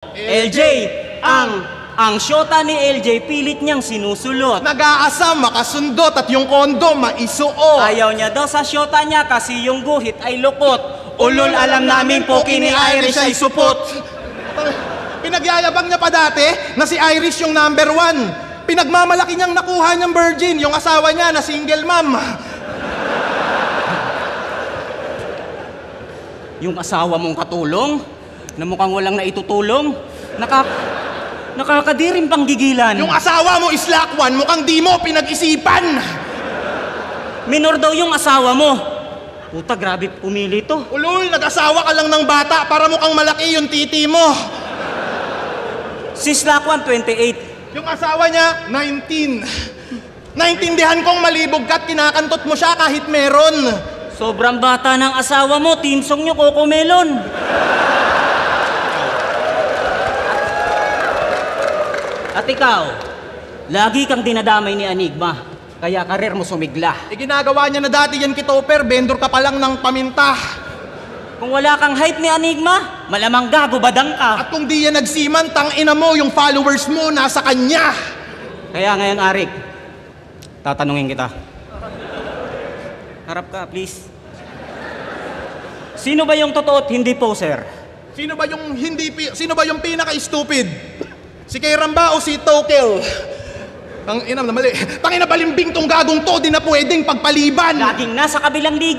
LJ, ang syota ni LJ pilit niyang sinusulot. Nag-aasam, makasundot at yung kondo maisuot. Ayaw niya daw sa syota niya kasi yung guhit ay lukot. Ulol, alam namin po kini Irish ay supot. Pinagyayabang niya pa dati na si Irish yung #1. Pinagmamalaki niyang nakuha niyang virgin, yung asawa niya na single mom. Yung asawa mong katulong, na mukhang walang naitutulong, nakakadiring pang gigilan. Yung asawa mo is lakwan, mukhang di mo pinag-isipan. Minor daw yung asawa mo. Puta, grabe pumili to. Ulul, nag-asawa ka lang ng bata para mukhang malaki yung titi mo. Sis Lakwan, 28. Yung asawa niya, 19. Naintindihan kong malibog ka't kinakantot mo siya kahit meron. Sobrang bata ng asawa mo, team song nyo, Coco Melon. At ikaw, lagi kang dinadamay ni Enigma, kaya karir mo sumigla. Ginagawa niya na dati yan kitoper, vendor ka pa lang ng paminta. Kung wala kang hype ni Enigma, malamang gago badang ka. At kung di yan nagsiman, tangina mo, yung followers mo nasa kanya. Kaya ngayon, Arik, tatanungin kita. Harap ka, please. Sino ba yung totoo at hindi poser? Sino ba yung pinaka-stupid? Si Kairam ba o si Tokel? Tangina na mali. Tangina balimbing tong gagong to, di na pwedeng pagpaliban. Laging nasa kabilang liga.